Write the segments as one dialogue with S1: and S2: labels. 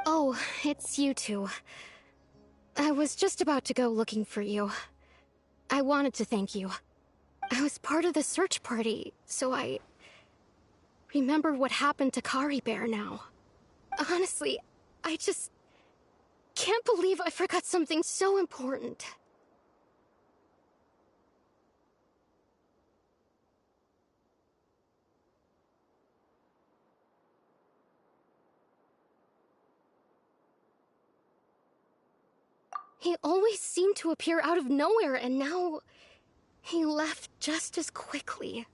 S1: Oh, it's you two. I was just about to go looking for you. I wanted to thank you. I was part of the search party, so I remember what happened to Kari Bear now. Honestly, I just can't believe I forgot something so important. He always seemed to appear out of nowhere, and now he left just as quickly.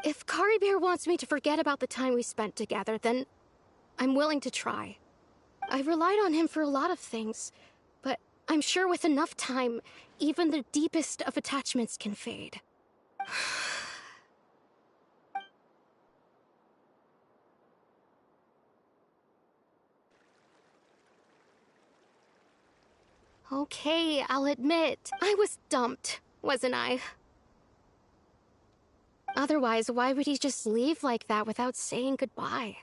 S1: If Kari Bear wants me to forget about the time we spent together, then I'm willing to try. I relied on him for a lot of things, but I'm sure with enough time, even the deepest of attachments can fade. Okay, I'll admit, I was dumped, wasn't I? Otherwise, why would he just leave like that without saying goodbye?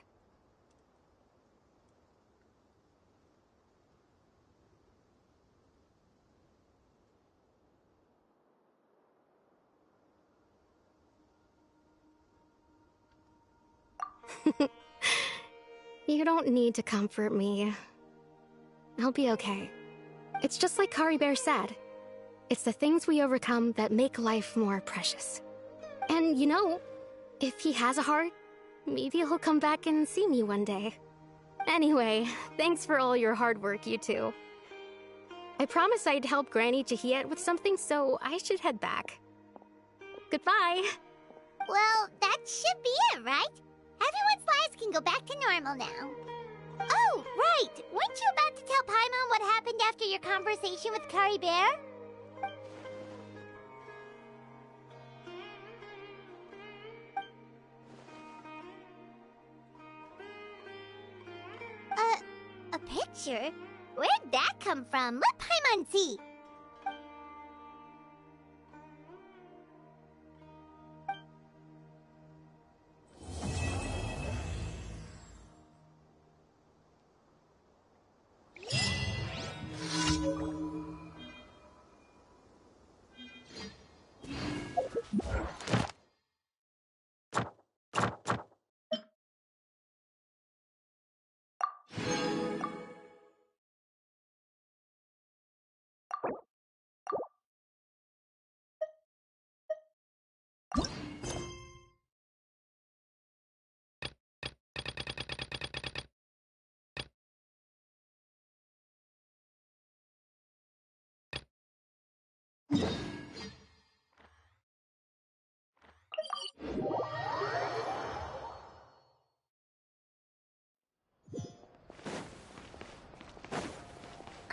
S1: You don't need to comfort me. I'll be okay. It's just like Kari Bear said. It's the things we overcome that make life more precious. And you know, if he has a heart, maybe he'll come back and see me one day. Anyway, thanks for all your hard work, you two. I promised I'd help Granny Jahiet with something, so I should head back. Goodbye!
S2: Well, that should be it, right? Everyone's lives can go back to normal now. Oh, right! Weren't you about to tell Paimon what happened after your conversation with Kari Bear? A picture? Where'd that come from? Let Paimon see!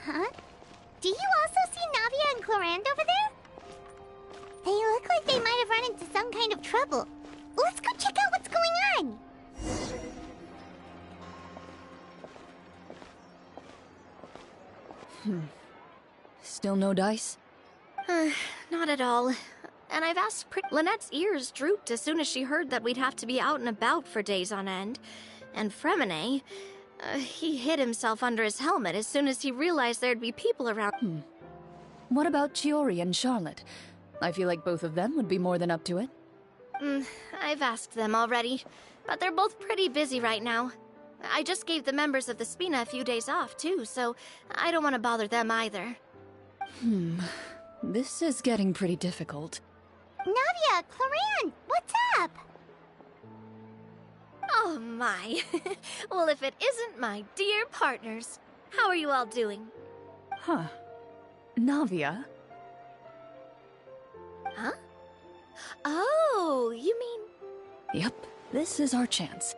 S2: Huh? Do you also see Navia and Clorinde over there? They look like they might have run into some kind of trouble. Let's go check out what's going on!
S3: Still no dice?
S4: Not at all. And I've asked Lynette's ears drooped as soon as she heard that we'd have to be out and about for days on end. And Fremine, he hid himself under his helmet as soon as he realized there'd be people around.
S3: What about Chiori and Charlotte? I feel like both of them would be more than up to it.
S4: I've asked them already, but they're both pretty busy right now. I just gave the members of the Spina a few days off, too, so I don't want to bother them either.
S3: This is getting pretty difficult.
S2: Navia, Clorinde, what's up?
S4: Oh my. Well, if it isn't my dear partners. How are you all doing?
S3: Huh. Navia?
S4: Huh? Oh, you mean...
S3: Yep, this is our chance.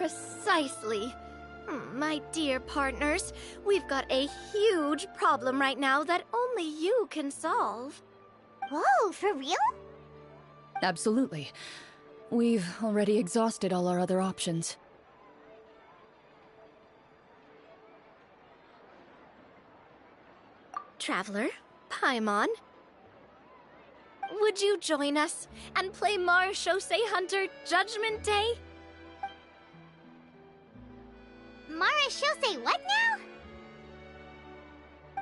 S4: Precisely. My dear partners, we've got a huge problem right now that only you can solve.
S2: Whoa, for real?
S3: Absolutely. We've already exhausted all our other options.
S4: Traveler, Paimon, would you join us and play Marechaussee Hunter Judgment Day?
S2: Marechaussee what now?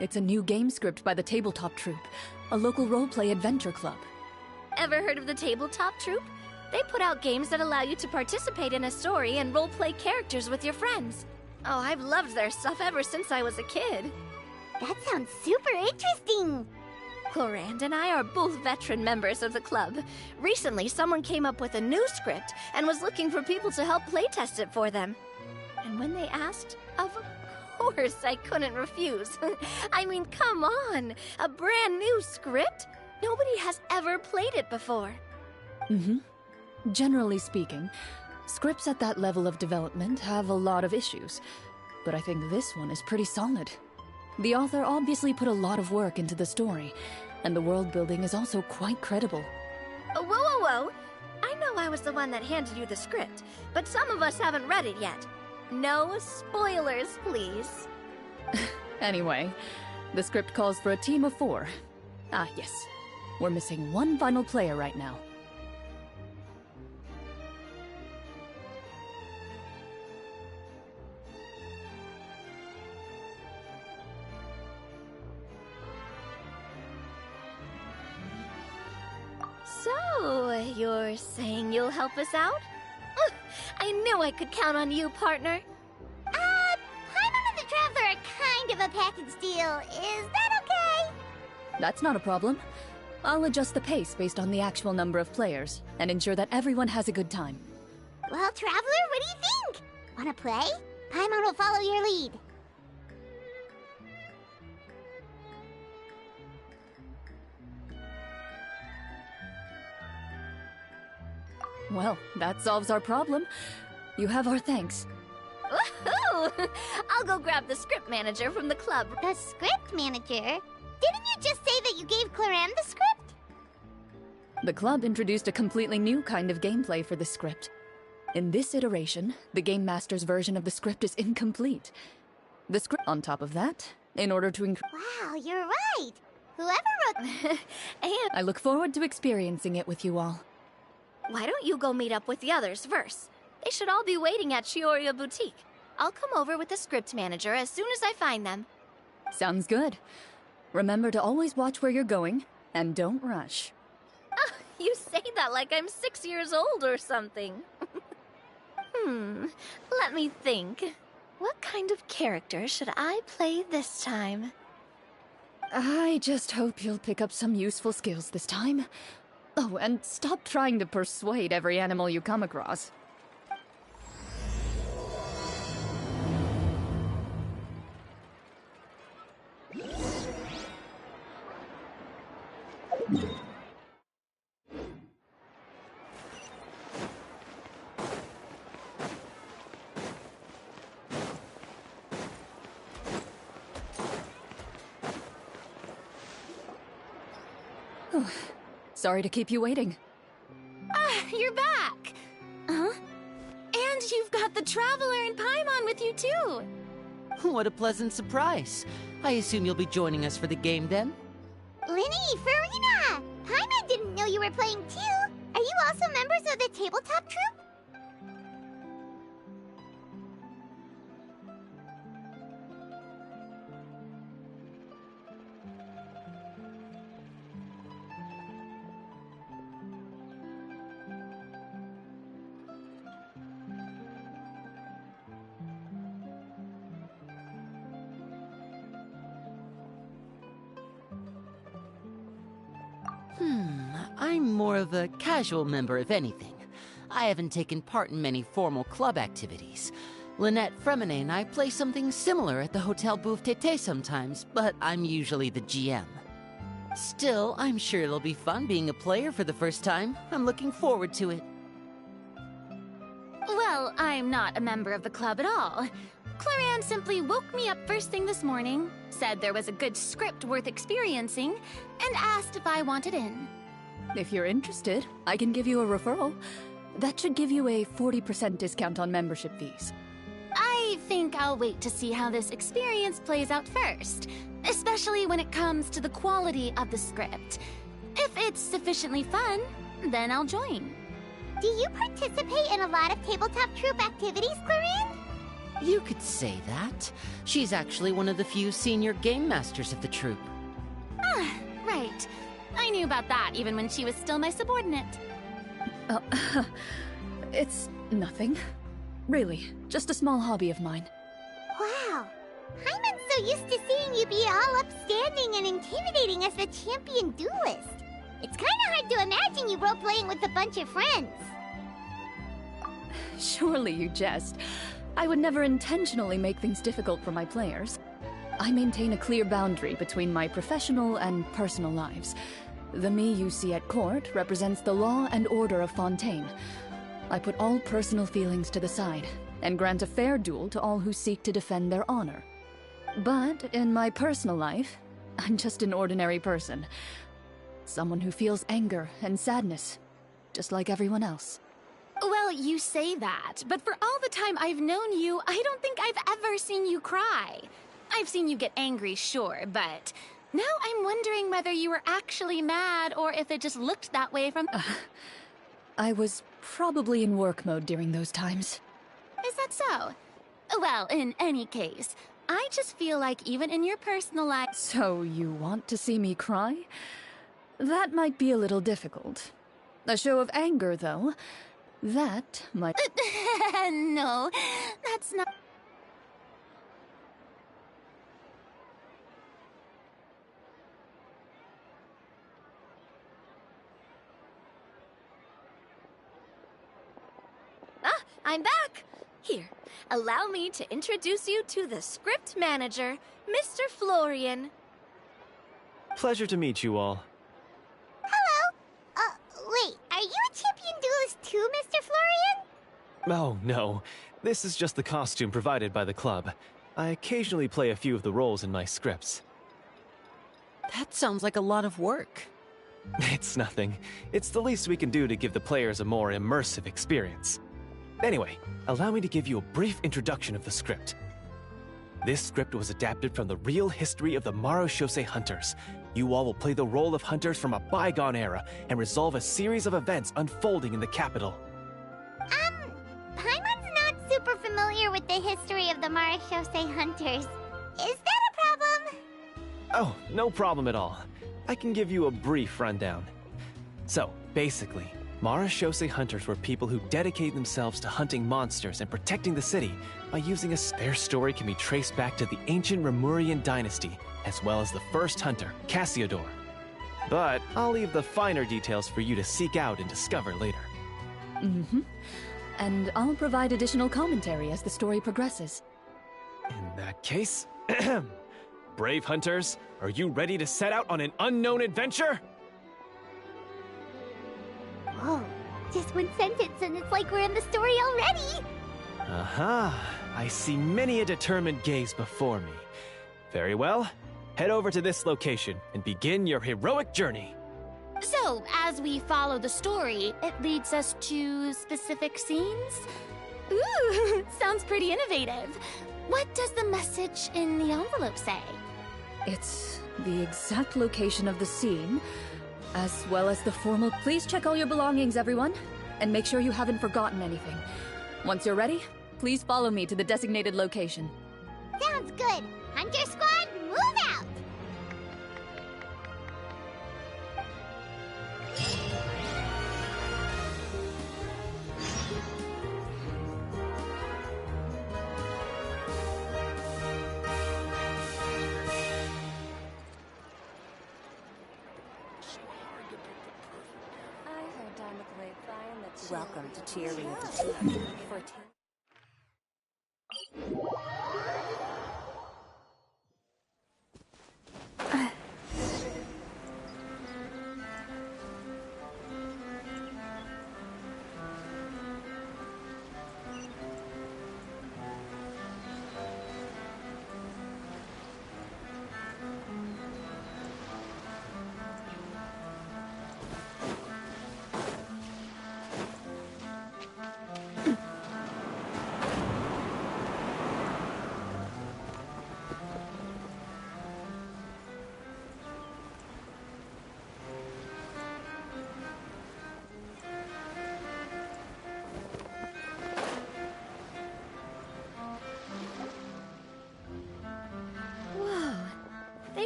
S3: It's a new game script by the Tabletop Troupe, a local roleplay adventure club.
S4: Ever heard of the Tabletop Troupe? They put out games that allow you to participate in a story and roleplay characters with your friends. Oh, I've loved their stuff ever since I was a kid.
S2: That sounds super interesting.
S4: Clorinde and I are both veteran members of the club. Recently, someone came up with a new script and was looking for people to help playtest it for them. And when they asked, of course I couldn't refuse. I mean, come on! A brand new script? Nobody has ever played it before.
S3: Generally speaking, scripts at that level of development have a lot of issues, but I think this one is pretty solid. The author obviously put a lot of work into the story, and the world building is also quite credible.
S4: Whoa, whoa, whoa! I know I was the one that handed you the script, but some of us haven't read it yet. No spoilers, please.
S3: Anyway, the script calls for a team of 4. Ah, yes. We're missing one final player right now.
S4: So, you're saying you'll help us out? I knew I could count on you, partner.
S2: Paimon and the Traveler are kind of a package deal. Is that okay?
S3: That's not a problem. I'll adjust the pace based on the actual number of players, and ensure that everyone has a good time.
S2: Well, Traveler, what do you think? Wanna play? Paimon will follow your lead.
S3: Well, that solves our problem. You have our thanks.
S4: Woohoo! I'll go grab the script manager from the club.
S2: The script manager? Didn't you just say that you gave Clorinde the script?
S3: The club introduced a completely new kind of gameplay for the script. In this iteration, the Game Master's version of the script is incomplete. The script on top of that, in order to
S2: Wow, you're right. Whoever wrote...
S4: And
S3: I look forward to experiencing it with you all.
S4: why don't you go meet up with the others first? They should all be waiting at Chioria Boutique. I'll come over with the script manager as soon as I find them.
S3: Sounds good. Remember to always watch where you're going, and don't rush.
S4: You say that like I'm 6 years old or something. Let me think. What kind of character should I play this time?
S3: I just hope you'll pick up some useful skills this time. Oh, and stop trying to persuade every animal you come across. Sorry to keep you waiting.
S5: You're back! Huh? And you've got the Traveler and Paimon with you, too!
S6: What a pleasant surprise. I assume you'll be joining us for the game then?
S2: Linny, Farina! Paimon didn't know you were playing too! Are you also members of the Tabletop Troupe?
S6: I'm more of a casual member, if anything. I haven't taken part in many formal club activities. Lynette, Fremine, and I play something similar at the Hotel Bouffe Tété sometimes, but I'm usually the GM. Still, I'm sure it'll be fun being a player for the first time. I'm looking forward to it.
S5: Well, Well, I'm not a member of the club at all. Clorinde simply woke me up first thing this morning, said there was a good script worth experiencing, and asked if I wanted in.
S3: If you're interested, I can give you a referral. That should give you a 40% discount on membership fees.
S5: I think I'll wait to see how this experience plays out first, especially when it comes to the quality of the script. If it's sufficiently fun, then I'll join.
S2: Do you participate in a lot of tabletop troupe activities, Clorinde?
S6: You could say that. She's actually one of the few senior game masters of the troupe.
S5: Ah, right. I knew about that even when she was still my subordinate.
S3: It's nothing. Really, just a small hobby of mine.
S2: Wow. Hyman's so used to seeing you be all upstanding and intimidating as the champion duelist. It's kind of hard to imagine you role-playing with a bunch of friends.
S3: Surely you jest. I would never intentionally make things difficult for my players. I maintain a clear boundary between my professional and personal lives. The me you see at court represents the law and order of Fontaine. I put all personal feelings to the side and grant a fair duel to all who seek to defend their honor. But in my personal life, I'm just an ordinary person. Someone who feels anger and sadness, just like everyone else.
S5: Well, you say that, but for all the time I've known you, I don't think I've ever seen you cry. I've seen you get angry, sure, but now I'm wondering whether you were actually mad or if it just looked that way from...
S3: I was probably in work mode during those times.
S5: Is that so? Well, in any case, I just feel like even in your personal life...
S3: So you want to see me cry? That might be a little difficult. A show of anger, though, that might...
S5: No, that's not...
S4: Ah, I'm back! Here, allow me to introduce you to the script manager, Mr. Florian.
S7: Pleasure to meet you all.
S2: Hello. Wait, are you a champion duelist too, Mr. Florian?
S7: Oh, no. This is just the costume provided by the club. I occasionally play a few of the roles in my scripts.
S6: That sounds like a lot of work.
S7: It's nothing. It's the least we can do to give the players a more immersive experience. Anyway, allow me to give you a brief introduction of the script. This script was adapted from the real history of the Marechaussee Hunters. You all will play the role of hunters from a bygone era and resolve a series of events unfolding in the capital.
S2: Paimon's not super familiar with the history of the Marechaussee Hunters. Is that a problem?
S7: Oh, no problem at all. I can give you a brief rundown. So, basically, Marechaussee Hunters were people who dedicated themselves to hunting monsters and protecting the city by using their story can be traced back to the ancient Remurian dynasty, as well as the first hunter, Cassiodor. But I'll leave the finer details for you to seek out and discover later.
S3: Mm-hmm. And I'll provide additional commentary as the story progresses.
S7: In that case, brave hunters, are you ready to set out on an unknown adventure?
S2: Whoa, just one sentence and it's like we're in the story already!
S7: Aha, I see many a determined gaze before me. Very well, head over to this location and begin your heroic journey.
S5: So, as we follow the story, it leads us to specific scenes? Ooh, sounds pretty innovative. What does the message in the envelope say?
S3: It's the exact location of the scene, as well as the formal... Please check all your belongings, everyone, and make sure you haven't forgotten anything. Once you're ready, please follow me to the designated location.
S2: Sounds good. Hunter Squad, move out!
S8: Welcome to Cheerlead the Team.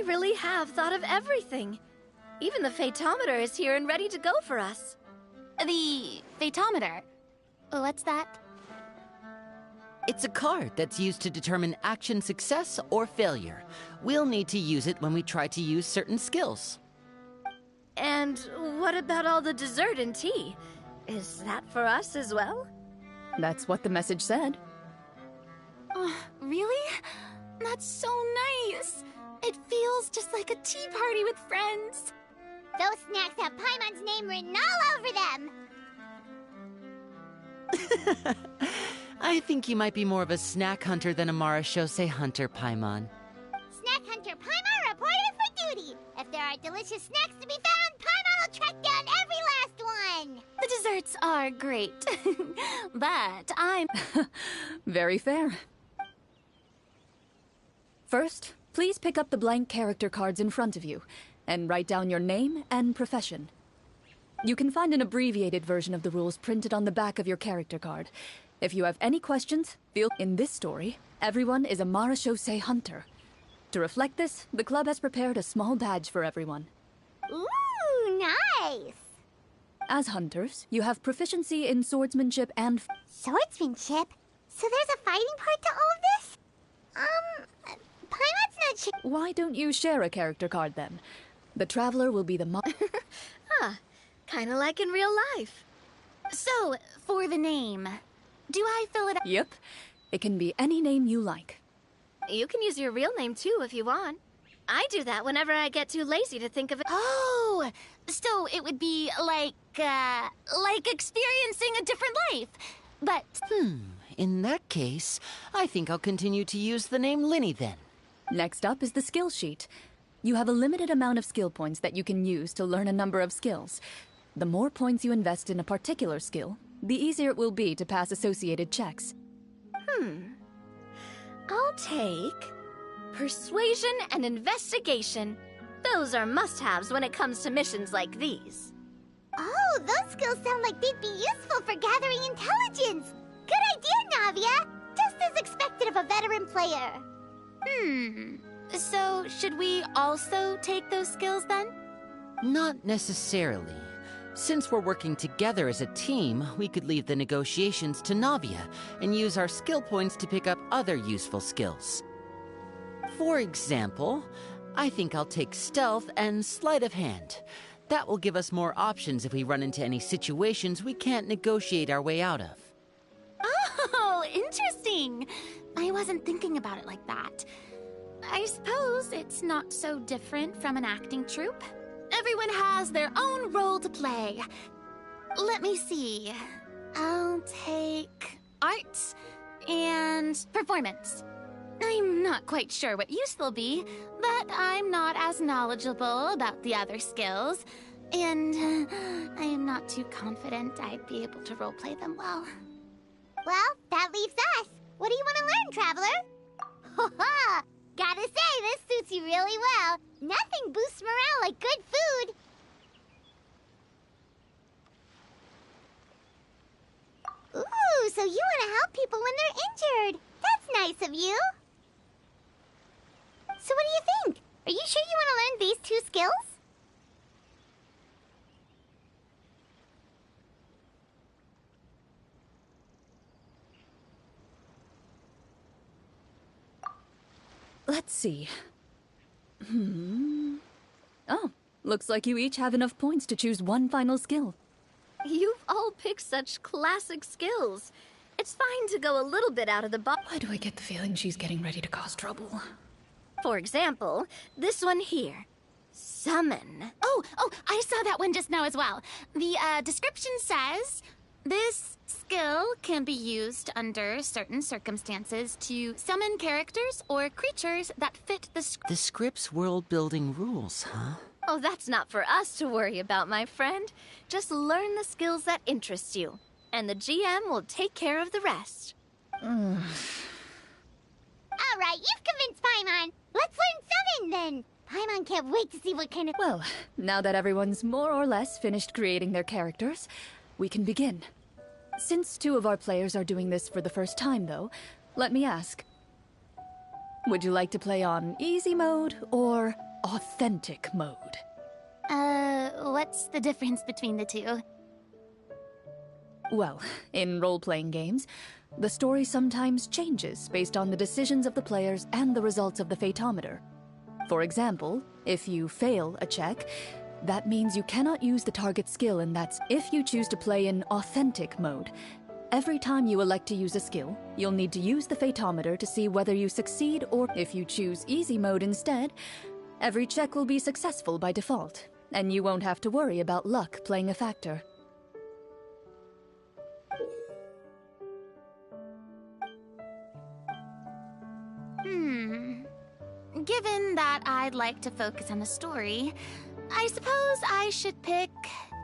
S4: really have thought of everything. Even the Fatometer is here and ready to go for us.
S5: The Fatometer? What's that?
S6: It's a card that's used to determine action success or failure. We'll need to use it when we try to use certain skills.
S4: And what about all the dessert and tea? Is that for us as well?
S3: That's what the message said.
S5: Really? That's so nice. It feels just like a tea party with friends.
S2: Those snacks have Paimon's name written all over them.
S6: I think you might be more of a snack hunter than a Marashose hunter, Paimon.
S2: Snack Hunter Paimon reported for duty. If there are delicious snacks to be found, Paimon will track down every last one.
S5: The desserts are great, but I'm...
S3: Very fair. First, please pick up the blank character cards in front of you, and write down your name and profession. You can find an abbreviated version of the rules printed on the back of your character card. If you have any questions, in this story, everyone is a Marashose hunter. To reflect this, the club has prepared a small badge for everyone.
S2: Ooh, nice.
S3: As hunters, you have proficiency in swordsmanship and...
S2: Swordsmanship? So there's a fighting part to all of this? Paimon's not sure.
S3: Why don't you share a character card then? The Traveler will be the
S4: Kinda like in real life.
S5: So, for the name, do I fill it out?
S3: Yep. It can be any name you like.
S4: You can use your real name too if you want. I do that whenever I get too lazy to think of it.
S5: Oh, so it would be like experiencing a different life. But...
S6: In that case, I think I'll continue to use the name Linny then.
S3: Next up is the skill sheet. You have a limited amount of skill points that you can use to learn a number of skills. The more points you invest in a particular skill, the easier it will be to pass associated checks.
S4: I'll take persuasion and investigation. Those are must-haves when it comes to missions like these.
S2: Oh, those skills sound like they'd be useful for gathering intelligence. Good idea, Navia. Just as expected of a veteran player.
S5: So, should we also take those skills then?
S6: Not necessarily. Since we're working together as a team, we could leave the negotiations to Navia and use our skill points to pick up other useful skills. For example, I think I'll take stealth and sleight of hand. That will give us more options if we run into any situations we can't negotiate our way out of.
S5: Oh, interesting. I wasn't thinking about it like that. I suppose it's not so different from an acting troupe. Everyone has their own role to play. Let me see. I'll take arts and performance. I'm not quite sure what use they'll be, but I'm not as knowledgeable about the other skills, and I am not too confident I'd be able to roleplay them well.
S2: Well, that leaves us. What do you want to learn, Traveler? Ha-ha! Gotta say, this suits you really well. Nothing boosts morale like good food. Ooh, so you want to help people when they're injured. That's nice of you. So what do you think? Are you sure you want to learn these two skills?
S3: Let's see. Oh, looks like you each have enough points to choose one final skill.
S4: You've all picked such classic skills. It's fine to go a little bit out of the box.
S3: Why do I get the feeling she's getting ready to cause trouble?
S4: For example, this one here. Summon.
S5: Oh, I saw that one just now as well. The description says, this skill can be used under certain circumstances to summon characters or creatures that fit the script.
S6: The script's world-building rules, huh?
S4: Oh, that's not for us to worry about, my friend. Just learn the skills that interest you, and the GM will take care of the rest.
S2: All right, you've convinced Paimon. Let's learn summon, then. Paimon can't wait to see what kind of...
S3: Well, now that everyone's more or less finished creating their characters, we can begin. Since two of our players are doing this for the first time, though, let me ask. Would you like to play on easy mode or authentic mode.
S5: What's the difference between the two?
S3: Well, in role-playing games, the story sometimes changes based on the decisions of the players and the results of the Fatometer. For example, if you fail a check, that means you cannot use the target skill, and that's if you choose to play in authentic mode. Every time you elect to use a skill, you'll need to use the Fatometer to see whether you succeed, or if you choose easy mode instead, every check will be successful by default, and you won't have to worry about luck playing a factor.
S5: Given that I'd like to focus on the story, I suppose I should pick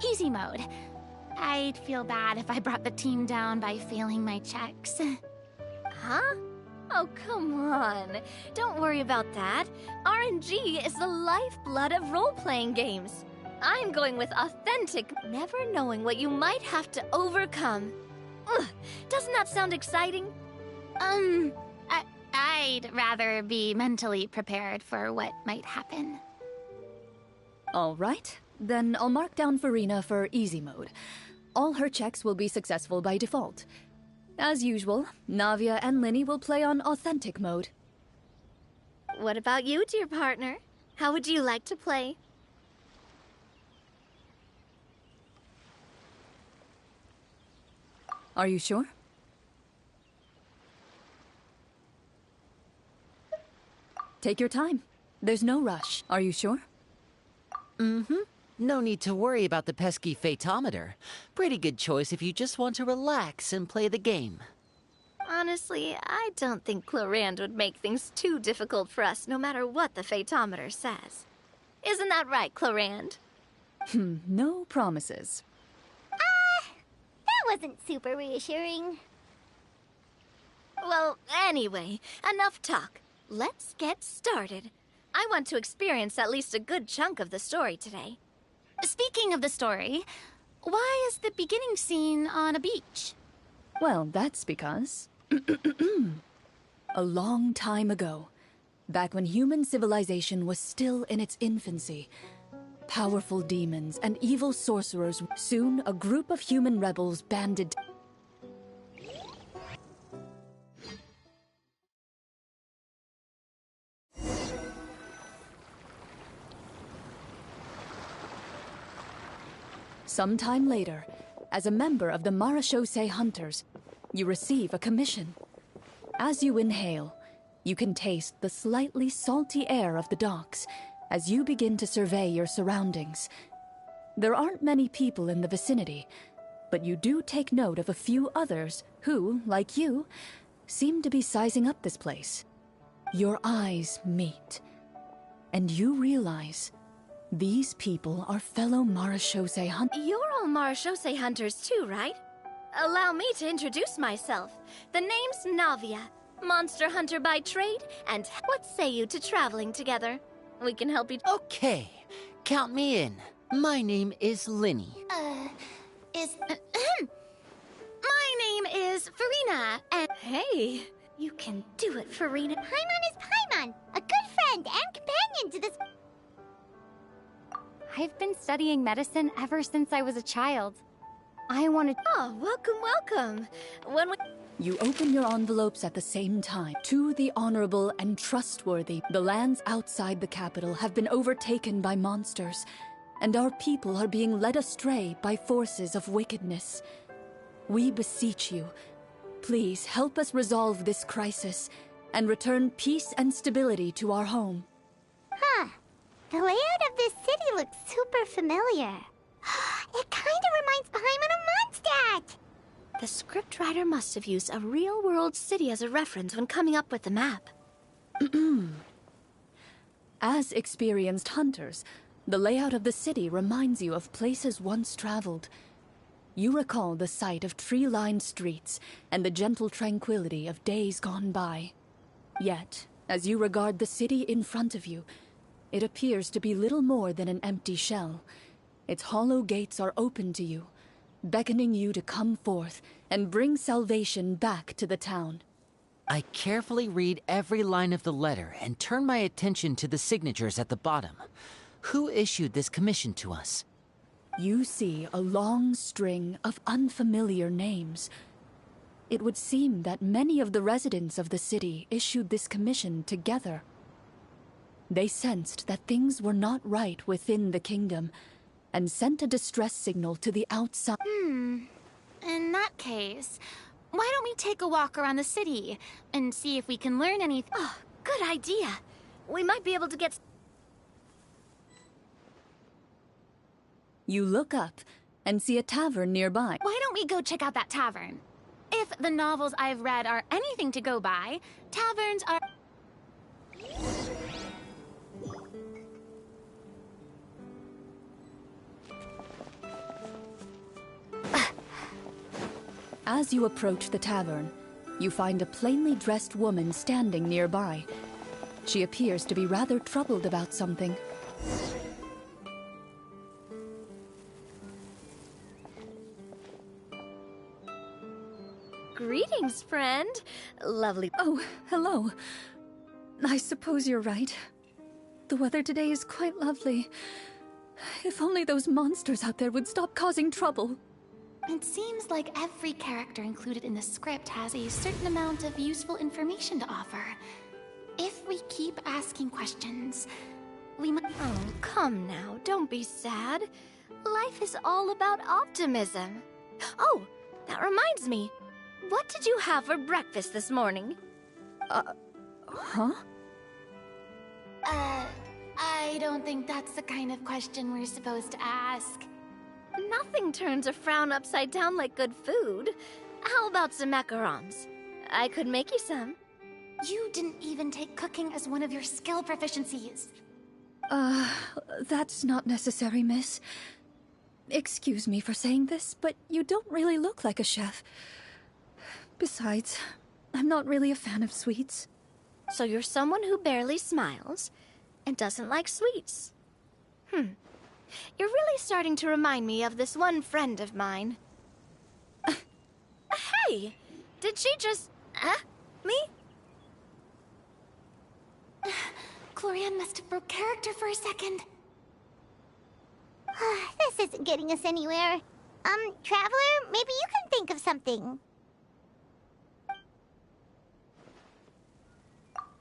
S5: easy mode. I'd feel bad if I brought the team down by failing my checks.
S4: Huh? Oh, come on. Don't worry about that. RNG is the lifeblood of role-playing games. I'm going with authentic, never knowing what you might have to overcome. Ugh, doesn't that sound exciting?
S5: I'd rather be mentally prepared for what might happen.
S3: All right, then I'll mark down Farina for easy mode. All her checks will be successful by default. As usual, Navia and Linny will play on authentic mode.
S4: What about you, dear partner? How would you like to play?
S3: Are you sure? Take your time. There's no rush. Are you sure?
S6: No need to worry about the pesky Fatometer. Pretty good choice if you just want to relax and play the game.
S4: Honestly, I don't think Clorinde would make things too difficult for us, no matter what the Fatometer says. Isn't that right, Clorinde?
S3: No promises.
S2: That wasn't super reassuring.
S4: Well, anyway, enough talk. Let's get started. I want to experience at least a good chunk of the story today.
S5: Speaking of the story, why is the beginning scene on a beach?
S3: Well, that's because... a long time ago, back when human civilization was still in its infancy, powerful demons and evil sorcerers, soon a group of human rebels banded... Sometime later, as a member of the Marachose Hunters, you receive a commission. As you inhale, you can taste the slightly salty air of the docks as you begin to survey your surroundings. There aren't many people in the vicinity, but you do take note of a few others who, like you, seem to be sizing up this place. Your eyes meet, and you realize these people are fellow Marachose hunters.
S4: You're all Marachose hunters too, right? Allow me to introduce myself. The name's Navia, monster hunter by trade, and what say you to traveling together? We can help you...
S6: Okay, count me in. My name is Linny.
S5: My name is Farina, and...
S4: Hey, you can do it, Farina.
S2: Paimon is Paimon, a good friend and companion to this...
S9: I've been studying medicine ever since I was a child. I wanted...
S4: Oh, welcome, welcome. When we...
S3: You open your envelopes at the same time. To the honorable and trustworthy, the lands outside the capital have been overtaken by monsters, and our people are being led astray by forces of wickedness. We beseech you, please help us resolve this crisis and return peace and stability to our home.
S2: Huh. The layout of this city looks super familiar. It kinda reminds Paimon of Mondstadt!
S4: The scriptwriter must have used a real-world city as a reference when coming up with the map.
S3: As experienced hunters, the layout of the city reminds you of places once traveled. You recall the sight of tree-lined streets and the gentle tranquility of days gone by. Yet, as you regard the city in front of you, it appears to be little more than an empty shell. Its hollow gates are open to you, beckoning you to come forth and bring salvation back to the town.
S6: I carefully read every line of the letter and turn my attention to the signatures at the bottom. Who issued this commission to us?
S3: You see a long string of unfamiliar names. It would seem that many of the residents of the city issued this commission together. They sensed that things were not right within the kingdom, and sent a distress signal to the outside.
S5: In that case, why don't we take a walk around the city and see if we can learn anything?
S4: Oh, good idea. We might be able to get...
S3: You look up and see a tavern nearby.
S5: Why don't we go check out that tavern? If the novels I've read are anything to go by, taverns are...
S3: As you approach the tavern, you find a plainly dressed woman standing nearby. She appears to be rather troubled about something.
S4: Greetings, friend. Lovely.
S3: Oh, hello. I suppose you're right. The weather today is quite lovely. If only those monsters out there would stop causing trouble.
S5: It seems like every character included in the script has a certain amount of useful information to offer. If we keep asking questions, we might...
S4: Oh, come now. Don't be sad. Life is all about optimism. Oh, that reminds me. What did you have for breakfast this morning?
S3: Huh?
S5: I don't think that's the kind of question we're supposed to ask.
S4: Nothing turns a frown upside down like good food. How about some macarons? I could make you some.
S5: You didn't even take cooking as one of your skill proficiencies.
S3: That's not necessary, miss. Excuse me for saying this, but you don't really look like a chef. Besides, I'm not really a fan of sweets.
S4: So you're someone who barely smiles and doesn't like sweets. You're really starting to remind me of this one friend of mine. Hey! Did she just... me?
S5: Clorinde must have broke character for a second.
S2: This isn't getting us anywhere. Traveler, maybe you can think of something.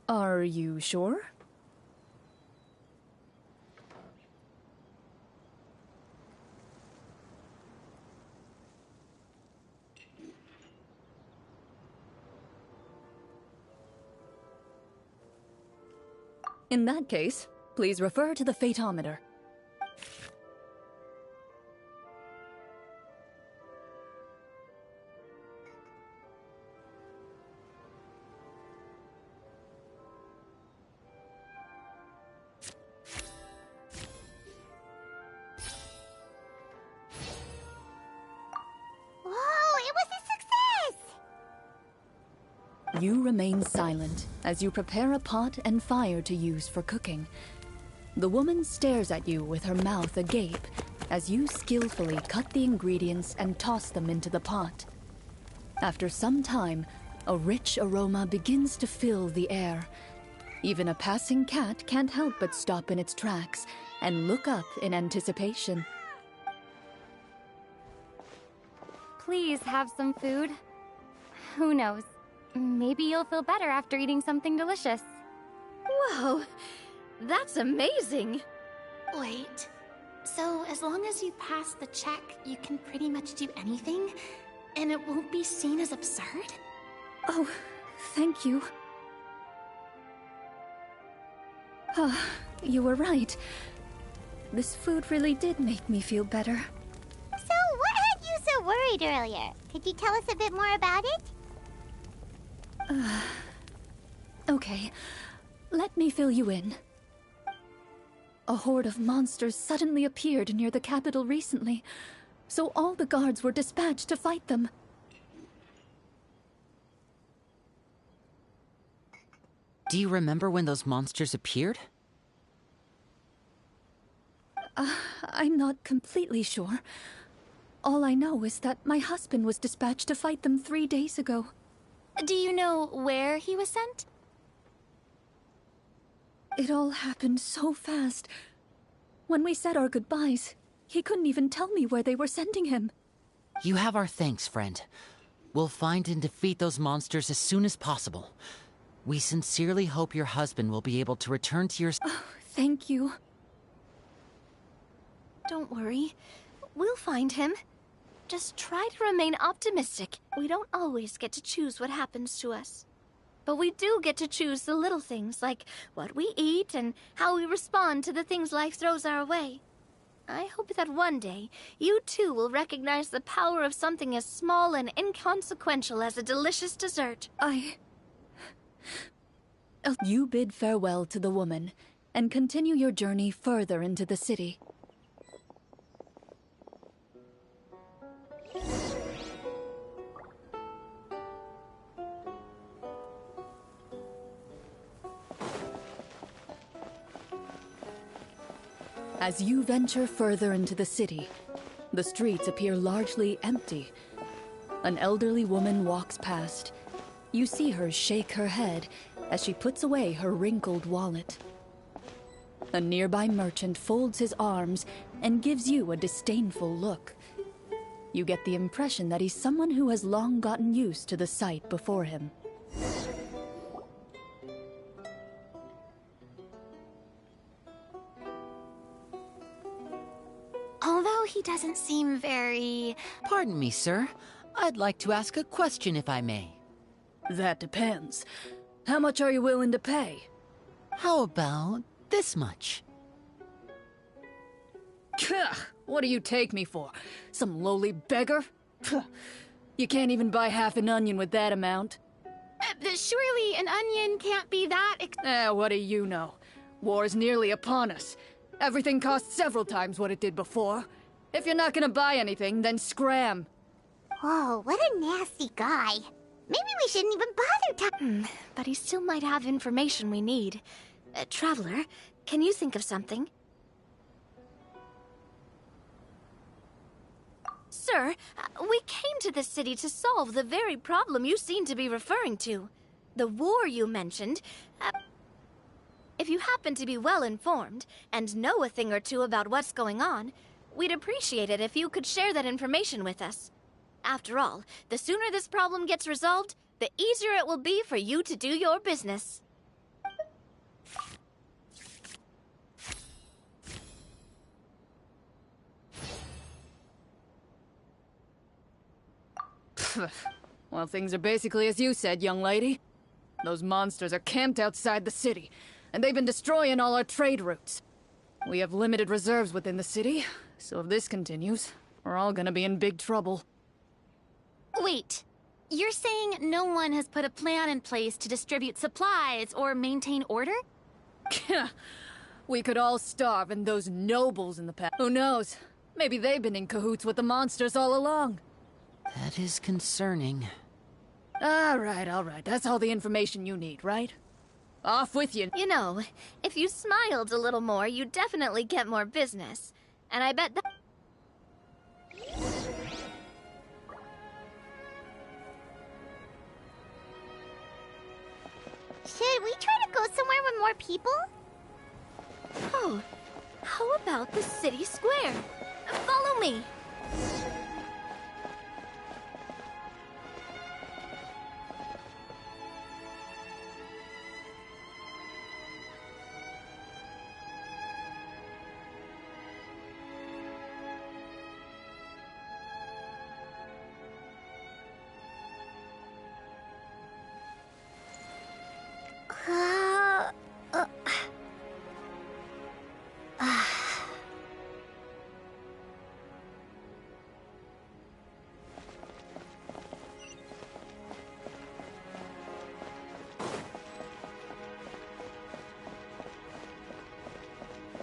S3: Are you sure? In that case, please refer to the fatometer. You remain silent as you prepare a pot and fire to use for cooking. The woman stares at you with her mouth agape as you skillfully cut the ingredients and toss them into the pot. After some time, a rich aroma begins to fill the air. Even a passing cat can't help but stop in its tracks and look up in anticipation.
S9: Please have some food. Who knows? Maybe you'll feel better after eating something delicious.
S4: Whoa, that's amazing.
S5: Wait, so as long as you pass the check, you can pretty much do anything? And it won't be seen as absurd?
S3: Oh, thank you. You were right. This food really did make me feel better.
S2: So, what had you so worried earlier? Could you tell us a bit more about it?
S3: Okay, let me fill you in. A horde of monsters suddenly appeared near the capital recently, so all the guards were dispatched to fight them.
S6: Do you remember when those monsters appeared?
S3: I'm not completely sure. All I know is that my husband was dispatched to fight them 3 days ago.
S5: Do you know where he was sent?
S3: It all happened so fast. When we said our goodbyes, he couldn't even tell me where they were sending him.
S6: You have our thanks, friend. We'll find and defeat those monsters as soon as possible. We sincerely hope your husband will be able to return to your...
S3: Oh, thank you.
S4: Don't worry. We'll find him. Just try to remain optimistic. We don't always get to choose what happens to us. But we do get to choose the little things, like what we eat and how we respond to the things life throws our way. I hope that one day, you too will recognize the power of something as small and inconsequential as a delicious dessert.
S3: You bid farewell to the woman, and continue your journey further into the city. As you venture further into the city, the streets appear largely empty. An elderly woman walks past. You see her shake her head as she puts away her wrinkled wallet. A nearby merchant folds his arms and gives you a disdainful look. You get the impression that he's someone who has long gotten used to the sight before him.
S5: Although he doesn't seem very...
S6: Pardon me, sir. I'd like to ask a question, if I may.
S3: That depends. How much are you willing to pay?
S6: How about this much?
S3: What do you take me for? Some lowly beggar? You can't even buy half an onion with that amount.
S5: Surely an onion can't be that
S3: What do you know? War's nearly upon us. Everything costs several times what it did before. If you're not gonna buy anything, then scram.
S2: Whoa, what a nasty guy. Maybe we shouldn't even bother
S4: But he still might have information we need. Traveler, can you think of something? Sir, we came to this city to solve the very problem you seem to be referring to. The war you mentioned. If you happen to be well informed and know a thing or two about what's going on, we'd appreciate it if you could share that information with us. After all, the sooner this problem gets resolved, the easier it will be for you to do your business.
S3: Well, things are basically as you said, young lady. Those monsters are camped outside the city, and they've been destroying all our trade routes. We have limited reserves within the city, so if this continues, we're all gonna be in big trouble.
S5: Wait, you're saying no one has put a plan in place to distribute supplies or maintain order?
S3: We could all starve and those nobles in the past. Who knows? Maybe they've been in cahoots with the monsters all along.
S6: That is concerning.
S3: All right. That's all the information you need, right? Off with you.
S4: You know, if you smiled a little more, you'd definitely get more business. And I bet that...
S2: Should we try to go somewhere with more people?
S4: Oh, how about the city square? Follow me.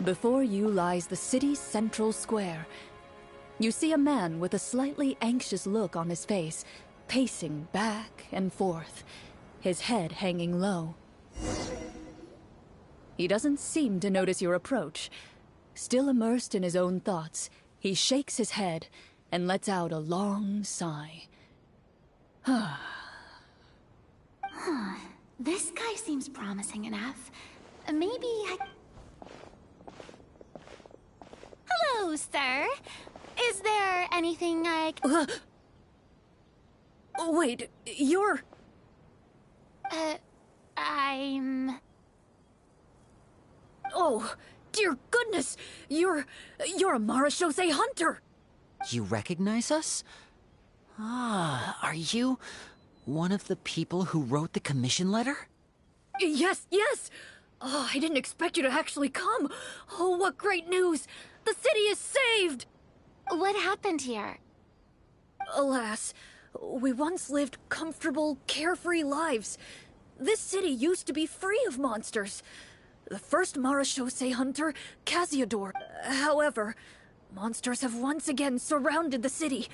S3: Before you lies the city's central square. You see a man with a slightly anxious look on his face, pacing back and forth, his head hanging low. He doesn't seem to notice your approach. Still immersed in his own thoughts, he shakes his head and lets out a long sigh.
S5: This guy seems promising enough. Maybe I... Hello, sir. Is there anything I...
S3: Wait, you're...
S5: I'm...
S3: Oh, dear goodness! You're a Marashose hunter!
S6: You recognize us? Ah, are you one of the people who wrote the commission letter?
S3: Yes, yes! Oh, I didn't expect you to actually come! Oh, what great news! The city is saved!
S5: What happened here?
S3: Alas, we once lived comfortable, carefree lives. This city used to be free of monsters. The first Marashose hunter, Casiodor. However, monsters have once again surrounded the city.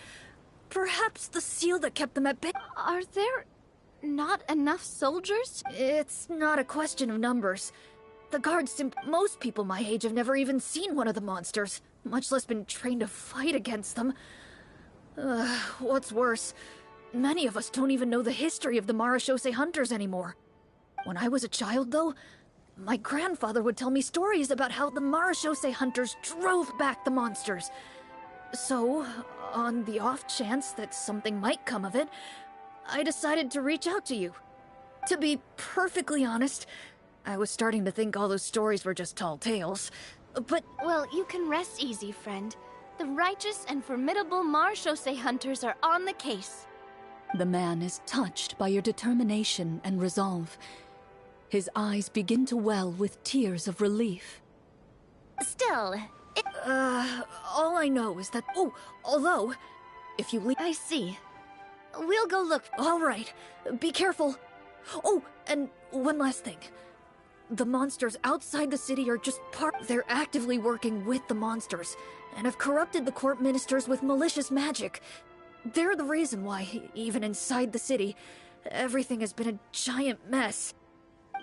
S3: Perhaps the seal that kept them at bay...
S4: Are there not enough soldiers?
S3: It's not a question of numbers. The guards most people my age have never even seen one of the monsters, much less been trained to fight against them. What's worse, many of us don't even know the history of the Marashose hunters anymore. When I was a child, though, my grandfather would tell me stories about how the Marashose hunters drove back the monsters. So, on the off chance that something might come of it, I decided to reach out to you. To be perfectly honest, I was starting to think all those stories were just tall tales, but...
S4: Well, you can rest easy, friend. The righteous and formidable Marashose hunters are on the case.
S3: The man is touched by your determination and resolve. His eyes begin to well with tears of relief.
S5: Still,
S3: all I know is that... Oh, although, if you leave...
S4: I see. We'll go look.
S3: All right, be careful. Oh, and one last thing. The monsters outside the city are just They're actively working with the monsters, and have corrupted the court ministers with malicious magic. They're the reason why, even inside the city, everything has been a giant mess.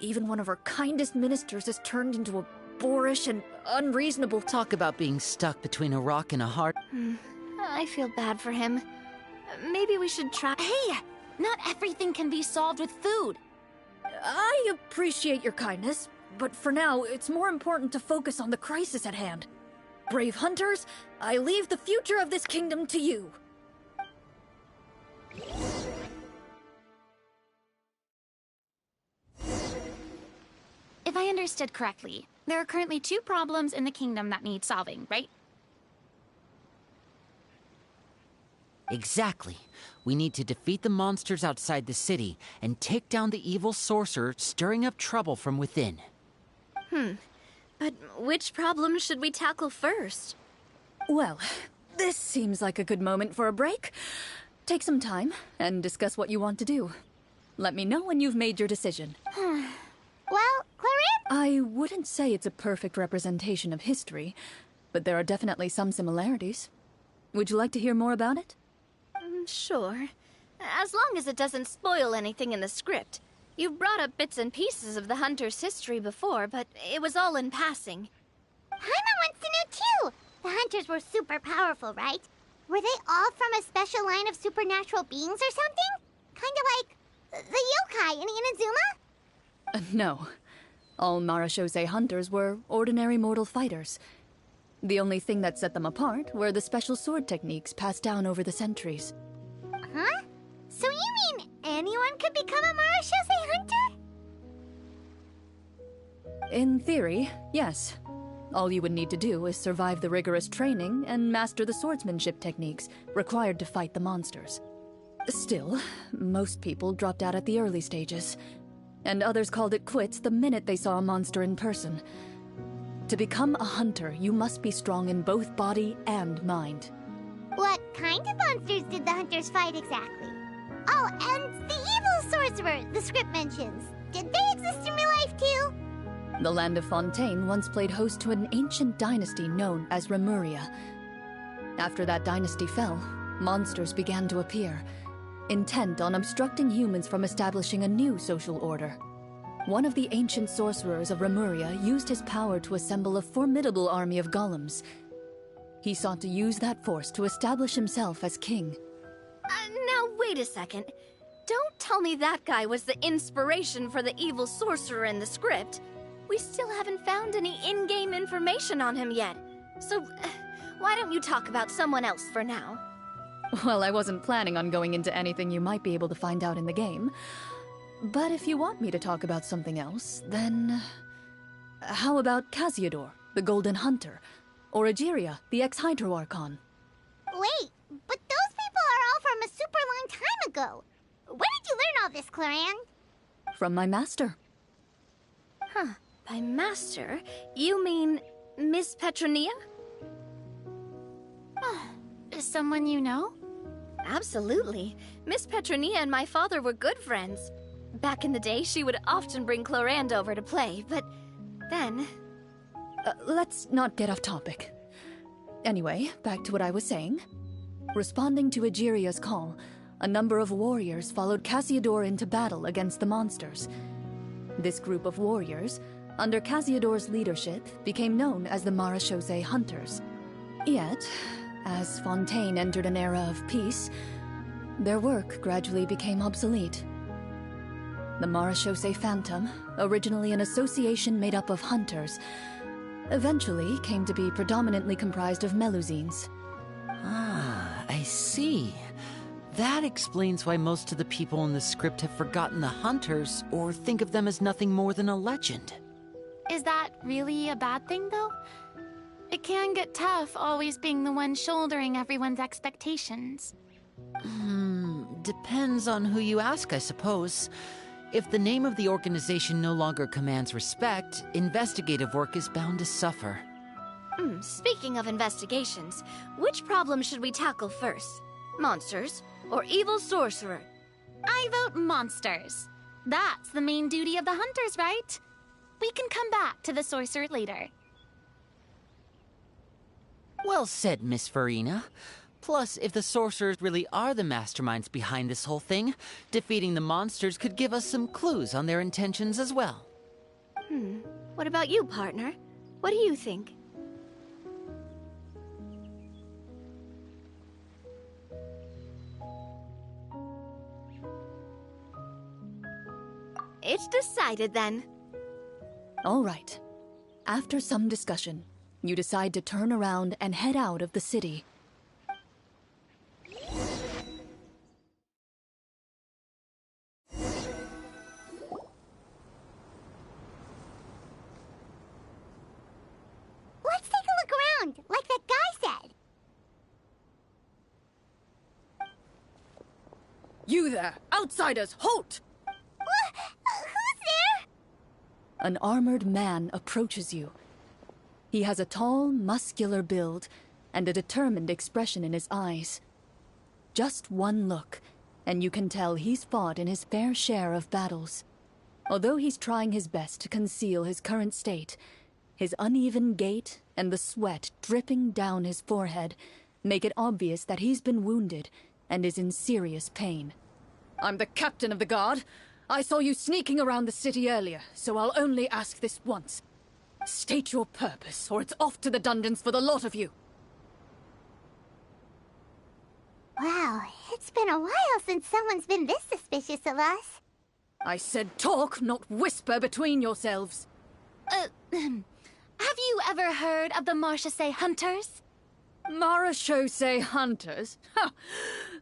S3: Even one of our kindest ministers has turned into a boorish and unreasonable...
S6: Talk about being stuck between a rock and a hard...
S4: I feel bad for him. Maybe we should try...
S5: Hey! Not everything can be solved with food.
S3: I appreciate your kindness, but for now, it's more important to focus on the crisis at hand. Brave hunters, I leave the future of this kingdom to you.
S5: If I understood correctly, there are currently 2 problems in the kingdom that need solving, right?
S6: Exactly. We need to defeat the monsters outside the city and take down the evil sorcerer stirring up trouble from within.
S4: But which problem should we tackle first?
S3: Well, this seems like a good moment for a break. Take some time and discuss what you want to do. Let me know when you've made your decision.
S2: Well, Clorinde?
S3: I wouldn't say it's a perfect representation of history, but there are definitely some similarities. Would you like to hear more about it?
S4: Sure. As long as it doesn't spoil anything in the script. You brought up bits and pieces of the hunter's history before, but it was all in passing.
S2: Paimon wants to know too! The hunters were super powerful, right? Were they all from a special line of supernatural beings or something? Kind of like the yokai in Inazuma?
S3: No. All Marashose hunters were ordinary mortal fighters. The only thing that set them apart were the special sword techniques passed down over the centuries.
S2: Huh? So you mean anyone could become a Marashose hunter?
S3: In theory, yes. All you would need to do is survive the rigorous training and master the swordsmanship techniques required to fight the monsters. Still, most people dropped out at the early stages, and others called it quits the minute they saw a monster in person. To become a hunter, you must be strong in both body and mind.
S2: What kind of monsters did the hunters fight exactly? Oh, and the evil sorcerer the script mentions. Did they exist in real life too?
S3: The land of Fontaine once played host to an ancient dynasty known as Remuria. After that dynasty fell, monsters began to appear, intent on obstructing humans from establishing a new social order. One of the ancient sorcerers of Remuria used his power to assemble a formidable army of golems. He sought to use that force to establish himself as king.
S4: Now, wait a second. Don't tell me that guy was the inspiration for the evil sorcerer in the script. We still haven't found any in-game information on him yet. So, why don't you talk about someone else for now?
S3: Well, I wasn't planning on going into anything you might be able to find out in the game. But if you want me to talk about something else, then... how about Casiodor, the Golden Hunter? Or Egeria, the ex-Hydro Archon?
S2: Wait, but those people are all from a super long time ago. Where did you learn all this, Clorinde?
S3: From my master.
S4: Huh. By master, you mean Miss Petronia?
S5: Someone you know?
S4: Absolutely. Miss Petronia and my father were good friends. Back in the day, she would often bring Clorinde over to play, but then...
S3: Let's not get off topic. Anyway, back to what I was saying. Responding to Egeria's call, a number of warriors followed Casiodor into battle against the monsters. This group of warriors, under Casiodor's leadership, became known as the Marechaussee Hunters. Yet, as Fontaine entered an era of peace, their work gradually became obsolete. The Marechaussee Phantom, originally an association made up of hunters, eventually came to be predominantly comprised of Melusines.
S6: Ah, I see. That explains why most of the people in the script have forgotten the hunters or think of them as nothing more than a legend.
S5: Is that really a bad thing, though? It can get tough always being the one shouldering everyone's expectations.
S6: Depends on who you ask, I suppose. If the name of the organization no longer commands respect, investigative work is bound to suffer.
S4: Speaking of investigations, which problem should we tackle first? Monsters or evil sorcerer?
S5: I vote monsters. That's the main duty of the hunters, right? We can come back to the sorcerer later.
S6: Well said, Miss Farina. Plus, if the sorcerers really are the masterminds behind this whole thing, defeating the monsters could give us some clues on their intentions as well.
S4: What about you, partner? What do you think? It's decided then.
S3: All right. After some discussion, you decide to turn around and head out of the city.
S2: Let's take a look around, like that guy said.
S3: You there! Outsiders, halt!
S2: Who's there?
S3: An armored man approaches you. He has a tall, muscular build and a determined expression in his eyes. Just one look, and you can tell he's fought in his fair share of battles. Although he's trying his best to conceal his current state, his uneven gait and the sweat dripping down his forehead make it obvious that he's been wounded and is in serious pain. I'm the captain of the guard. I saw you sneaking around the city earlier, so I'll only ask this once. State your purpose, or it's off to the dungeons for the lot of you.
S2: Wow, it's been a while since someone's been this suspicious of us.
S3: I said talk, not whisper between yourselves.
S5: Have you ever heard of the Marechaussee Hunters?
S3: Marechaussee Hunters? Ha!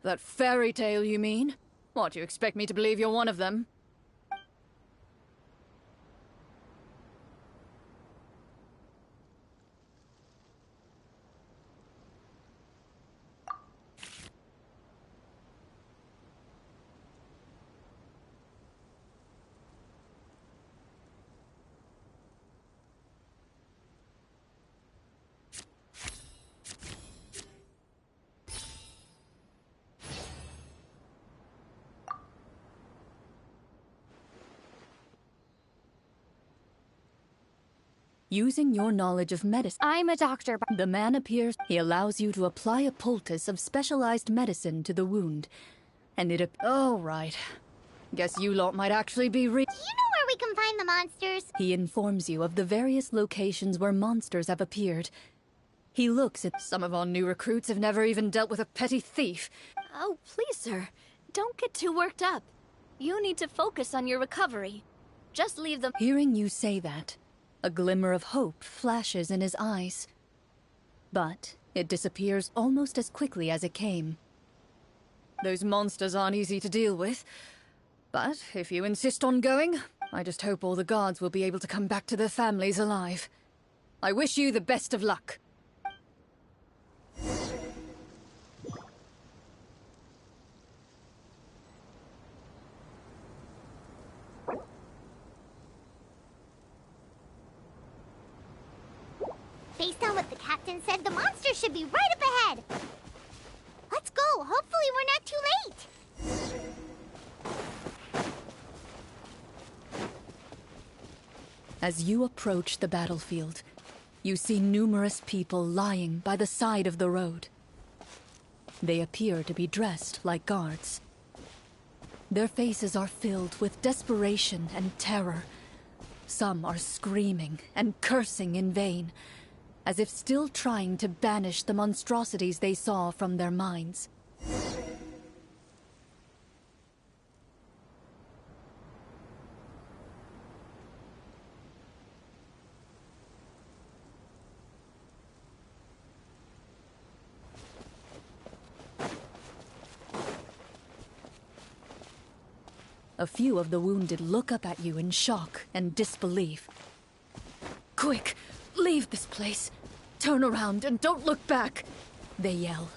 S3: That fairy tale, you mean? What, you expect me to believe you're one of them? Using your knowledge of medicine,
S9: I'm a doctor.
S3: the man appears. He allows you to apply a poultice of specialized medicine to the wound. And oh, right. Guess you lot might actually be
S2: Do you know where we can find the monsters?
S3: He informs you of the various locations where monsters have appeared. He looks at some of our new recruits have never even dealt with a petty thief.
S4: Oh, please, sir. Don't get too worked up. You need to focus on your recovery. Just leave them.
S3: Hearing you say that, a glimmer of hope flashes in his eyes. But it disappears almost as quickly as it came. Those monsters aren't easy to deal with. But if you insist on going, I just hope all the guards will be able to come back to their families alive. I wish you the best of luck.
S2: Based on what the captain said, the monster should be right up ahead. Let's go. Hopefully we're not too late.
S3: As you approach the battlefield, you see numerous people lying by the side of the road. They appear to be dressed like guards. Their faces are filled with desperation and terror. Some are screaming and cursing in vain, as if still trying to banish the monstrosities they saw from their minds. A few of the wounded look up at you in shock and disbelief. "Quick, leave this place. Turn around and don't look back," they yell.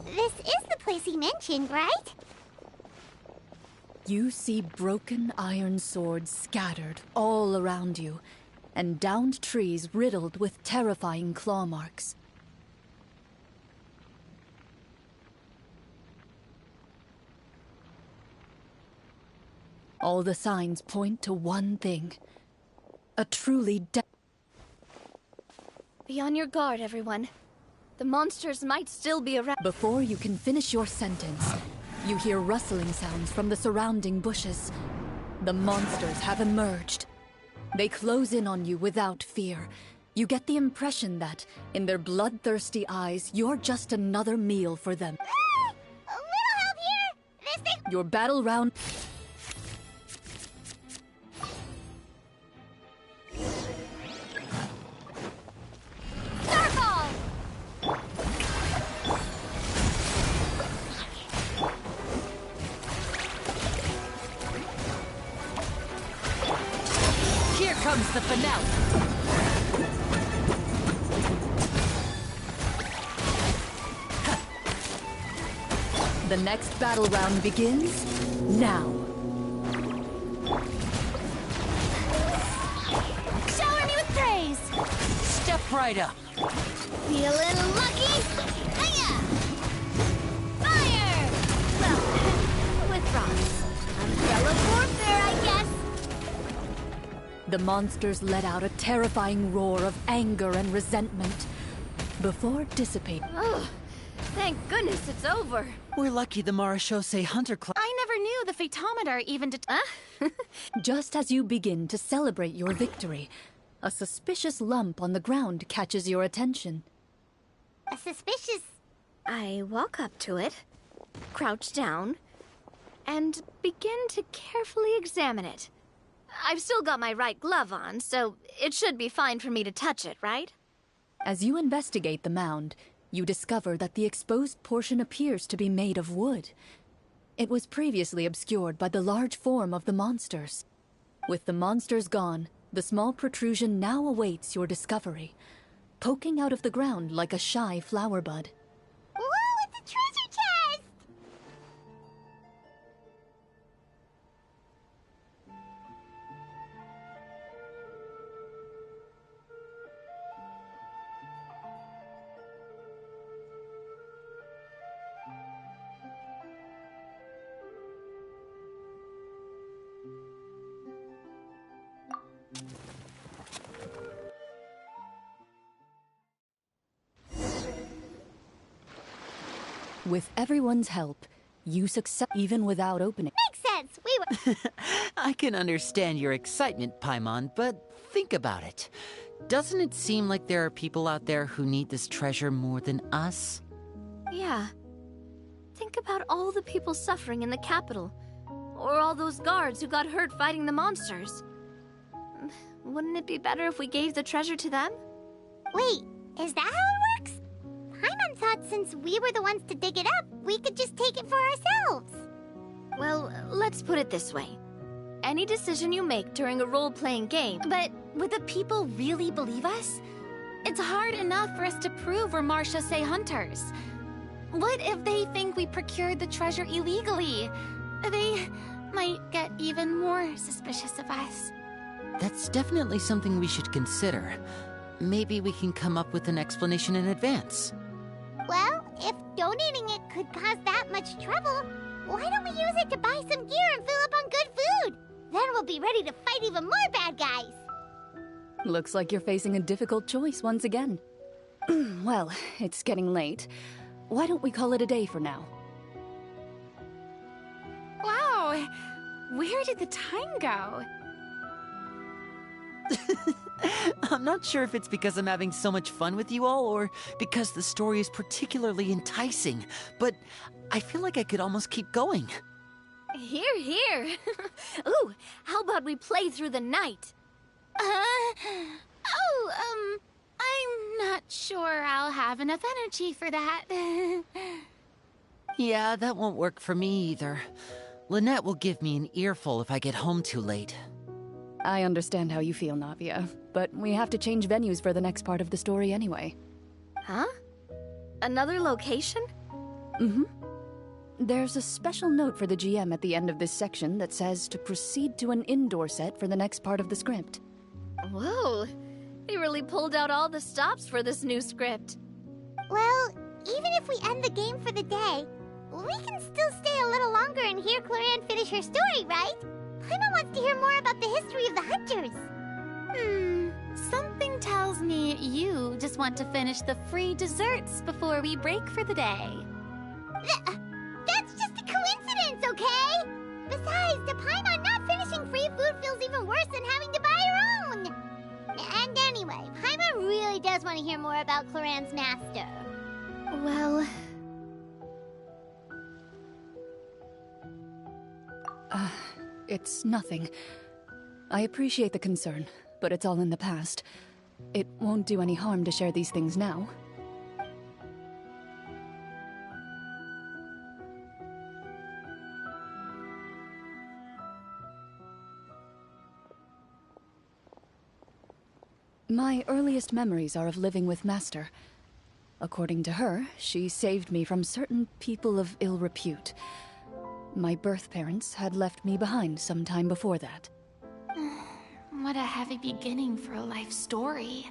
S2: This is the place he mentioned, right?
S3: You see broken iron swords scattered all around you, and downed trees riddled with terrifying claw marks. All the signs point to one thing. A truly
S4: Be on your guard, everyone. The monsters might still be around.
S3: Before you can finish your sentence, you hear rustling sounds from the surrounding bushes. The monsters have emerged. They close in on you without fear. You get the impression that, in their bloodthirsty eyes, you're just another meal for them.
S2: A little help here! This thing...
S3: Your battle round...
S6: Here comes the finale!
S3: The next battle round begins now.
S5: Shower me with praise!
S6: Step right up!
S2: Feeling lucky? Hiya!
S5: Fire!
S2: Well, with rocks. Umbrella warfare, I guess.
S3: The monsters let out a terrifying roar of anger and resentment before dissipating.
S4: Oh, thank goodness it's over.
S6: We're lucky the Marashose Hunter Club.
S5: I never knew the photometer even
S3: Just as you begin to celebrate your victory, a suspicious lump on the ground catches your attention.
S2: A suspicious...
S4: I walk up to it, crouch down, and begin to carefully examine it. I've still got my right glove on, so it should be fine for me to touch it, right?
S3: As you investigate the mound, you discover that the exposed portion appears to be made of wood. It was previously obscured by the large form of the monsters. With the monsters gone, the small protrusion now awaits your discovery, poking out of the ground like a shy flower bud.
S2: Whoa, it's a treasure chest!
S3: With everyone's help, you succeed even without opening.
S2: Makes sense. We were.
S6: I can understand your excitement, Paimon, but think about it. Doesn't it seem like there are people out there who need this treasure more than us?
S4: Yeah. Think about all the people suffering in the capital. Or all those guards who got hurt fighting the monsters. Wouldn't it be better if we gave the treasure to them?
S2: Wait, is that how it works? Paimon thought since we were the ones to dig it up, we could just take it for ourselves.
S4: Well, let's put it this way. Any decision you make during a role-playing game...
S5: But would the people really believe us? It's hard enough for us to prove we're Marchese hunters. What if they think we procured the treasure illegally? They might get even more suspicious of us.
S6: That's definitely something we should consider. Maybe we can come up with an explanation in advance.
S2: Well, if donating it could cause that much trouble, why don't we use it to buy some gear and fill up on good food? Then we'll be ready to fight even more bad guys.
S3: Looks like you're facing a difficult choice once again. Well, it's getting late. Why don't we call it a day for now?
S5: Wow! Where did the time go?
S6: I'm not sure if it's because I'm having so much fun with you all, or because the story is particularly enticing, but I feel like I could almost keep going.
S4: Here, here. Ooh, how about we play through the night?
S5: I'm not sure I'll have enough energy for that.
S6: Yeah, that won't work for me either. Lynette will give me an earful if I get home too late.
S3: I understand how you feel, Navia, but we have to change venues for the next part of the story anyway.
S4: Huh? Another location?
S3: Mm-hmm. There's a special note for the GM at the end of this section that says to proceed to an indoor set for the next part of the script.
S4: Whoa, they really pulled out all the stops for this new script.
S2: Well, even if we end the game for the day, we can still stay a little longer and hear Clorinde finish her story, right? Paimon wants to hear more about the history of the hunters.
S5: Something tells me you just want to finish the free desserts before we break for the day.
S2: That's just a coincidence, okay? Besides, to Paimon, not finishing free food feels even worse than having to buy her own. And anyway, Paimon really does want to hear more about Clorinde's master.
S4: Well...
S3: It's nothing. I appreciate the concern, but it's all in the past. It won't do any harm to share these things now. My earliest memories are of living with Master. According to her, she saved me from certain people of ill repute. My birth parents had left me behind some time before that.
S5: What a heavy beginning for a life story.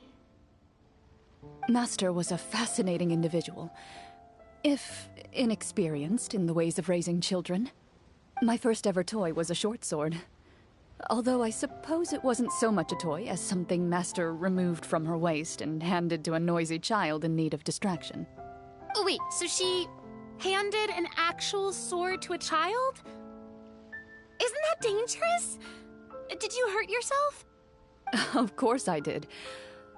S3: Master was a fascinating individual, if inexperienced in the ways of raising children. My first ever toy was a short sword. Although I suppose it wasn't so much a toy as something Master removed from her waist and handed to a noisy child in need of distraction.
S5: Oh wait, so she handed an actual sword to a child? Isn't that dangerous? Did you hurt yourself?
S3: Of course I did.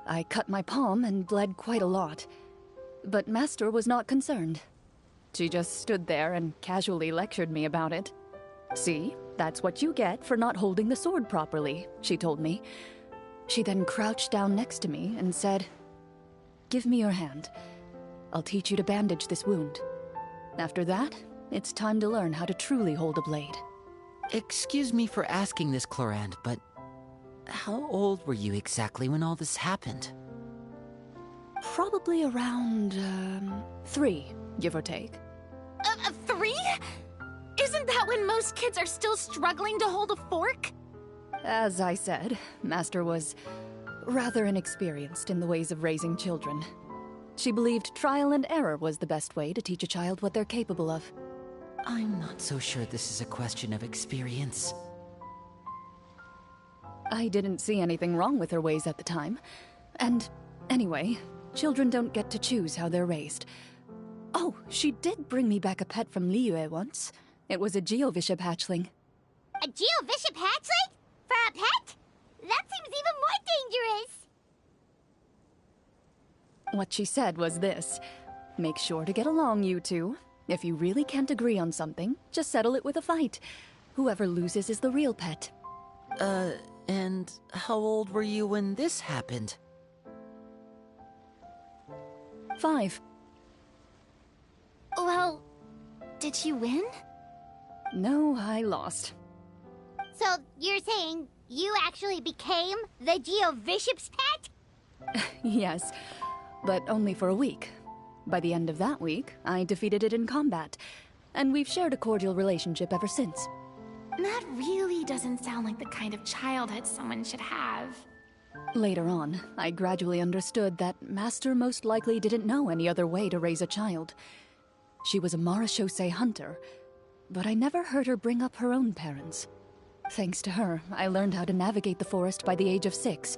S3: I cut my palm and bled quite a lot. But Master was not concerned. She just stood there and casually lectured me about it. See, that's what you get for not holding the sword properly, she told me. She then crouched down next to me and said, "Give me your hand. I'll teach you to bandage this wound. After that, it's time to learn how to truly hold a blade."
S6: Excuse me for asking this, Clorinde, but how old were you exactly when all this happened?
S3: Probably around, 3, give or take.
S5: 3? Isn't that when most kids are still struggling to hold a fork?
S3: As I said, Master was rather inexperienced in the ways of raising children. She believed trial and error was the best way to teach a child what they're capable of.
S6: I'm not so sure this is a question of experience.
S3: I didn't see anything wrong with her ways at the time. And anyway, children don't get to choose how they're raised. Oh, she did bring me back a pet from Liyue once. It was a Geovishap hatchling.
S2: A Geovishap hatchling? For a pet? That seems even more dangerous!
S3: What she said was this. Make sure to get along, you two. If you really can't agree on something, just settle it with a fight. Whoever loses is the real pet.
S6: And how old were you when this happened?
S3: 5.
S5: Well, did you win?
S3: No, I lost.
S2: So, you're saying you actually became the Geovishap's pet?
S3: Yes, but only for a week. By the end of that week, I defeated it in combat, and we've shared a cordial relationship ever since.
S5: That really doesn't sound like the kind of childhood someone should have.
S3: Later on, I gradually understood that Master most likely didn't know any other way to raise a child. She was a marechaussee hunter, but I never heard her bring up her own parents. Thanks to her, I learned how to navigate the forest by the age of 6,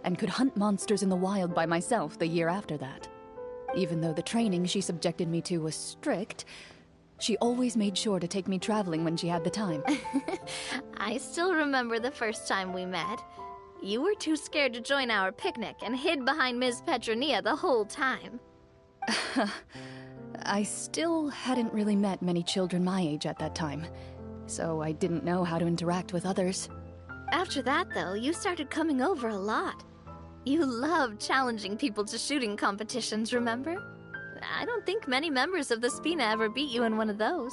S3: and could hunt monsters in the wild by myself the year after that. Even though the training she subjected me to was strict, she always made sure to take me traveling when she had the time.
S4: I still remember the first time we met. You were too scared to join our picnic and hid behind Ms. Petronia the whole time.
S3: I still hadn't really met many children my age at that time, so I didn't know how to interact with others.
S4: After that, though, you started coming over a lot. You loved challenging people to shooting competitions, remember? I don't think many members of the Spina ever beat you in one of those.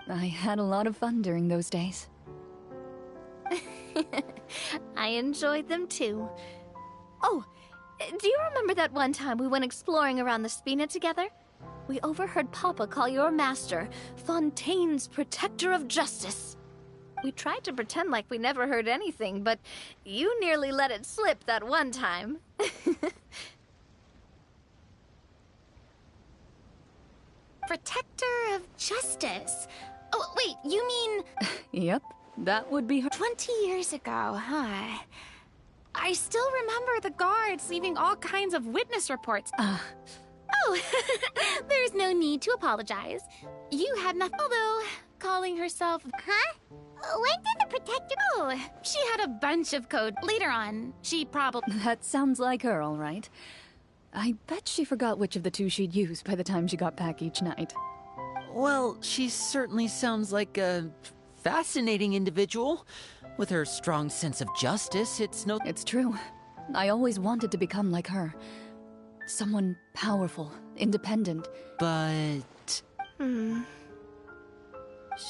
S3: I had a lot of fun during those days.
S4: I enjoyed them too. Oh, do you remember that one time we went exploring around the Spina together? We overheard Papa call your master Fontaine's Protector of Justice. We tried to pretend like we never heard anything, but you nearly let it slip that one time.
S5: Protector of Justice. Oh, wait, you mean...
S3: Yep, that would be her.
S5: 20 years ago, huh? I still remember the guards leaving all kinds of witness reports. Oh, there's no need to apologize. You had nothing, although calling herself...
S2: Huh? When did the Protector...
S5: Oh, she had a bunch of code. Later on, she probably...
S3: That sounds like her, all right. I bet she forgot which of the two she'd used by the time she got back each night.
S6: Well, she certainly sounds like a fascinating individual. With her strong sense of justice,
S3: It's true. I always wanted to become like her. Someone powerful, independent.
S6: But...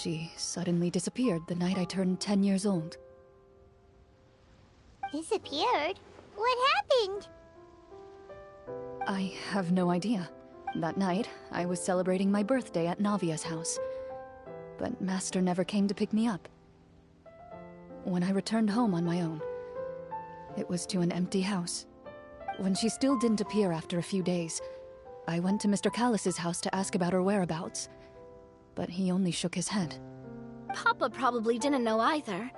S3: She suddenly disappeared the night I turned 10 years old.
S2: Disappeared? What happened?
S3: I have no idea. That night, I was celebrating my birthday at Navia's house. But Master never came to pick me up. When I returned home on my own, it was to an empty house. When she still didn't appear after a few days, I went to Mr. Callus's house to ask about her whereabouts. But he only shook his head.
S4: Papa probably didn't know either.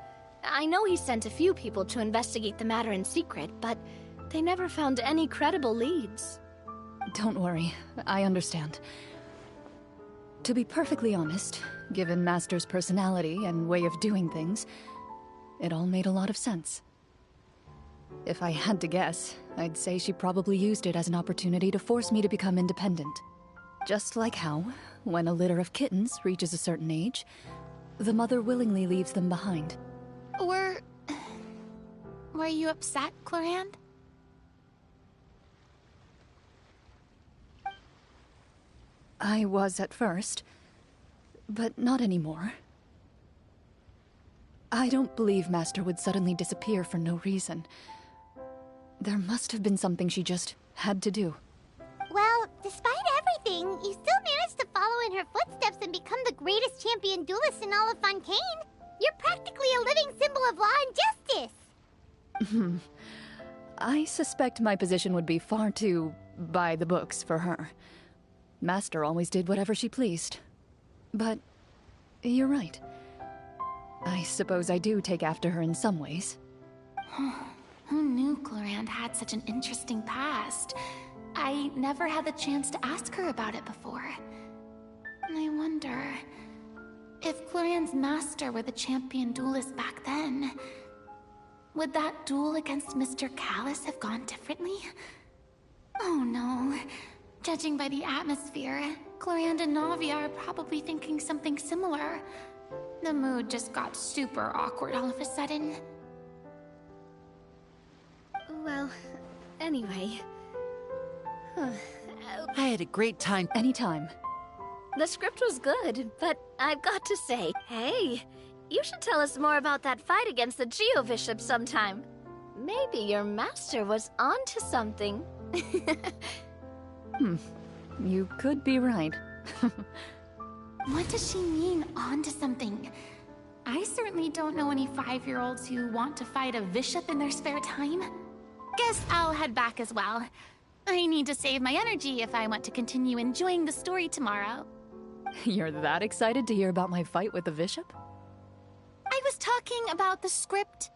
S4: I know he sent a few people to investigate the matter in secret, but they never found any credible leads.
S3: Don't worry, I understand. To be perfectly honest, given Master's personality and way of doing things, it all made a lot of sense. If I had to guess, I'd say she probably used it as an opportunity to force me to become independent. Just like how, when a litter of kittens reaches a certain age, the mother willingly leaves them behind.
S5: Were you upset, Clorinde?
S3: I was at first, but not anymore. I don't believe Master would suddenly disappear for no reason. There must have been something she just had to do.
S2: Well, despite everything, you still managed to follow in her footsteps and become the greatest champion duelist in all of Fontaine. You're practically a living symbol of law and justice.
S3: I suspect my position would be far too by the books for her. Master always did whatever she pleased. But you're right. I suppose I do take after her in some ways.
S5: Who knew Clorinde had such an interesting past? I never had the chance to ask her about it before. And I wonder... if Clorinde's master were the champion duelist back then, would that duel against Mr. Callus have gone differently? Oh no. Judging by the atmosphere, Clorinde and Navi are probably thinking something similar. The mood just got super awkward all of a sudden.
S4: Well, anyway...
S6: I had a great time.
S3: Anytime.
S4: The script was good, but I've got to say, hey, you should tell us more about that fight against the Geo-Bishop sometime. Maybe your master was onto something.
S3: You could be right.
S5: What does she mean, onto something? I certainly don't know any 5-year-olds who want to fight a bishop in their spare time. Guess I'll head back as well. I need to save my energy if I want to continue enjoying the story tomorrow.
S3: You're that excited to hear about my fight with the bishop?
S5: I was talking about the script.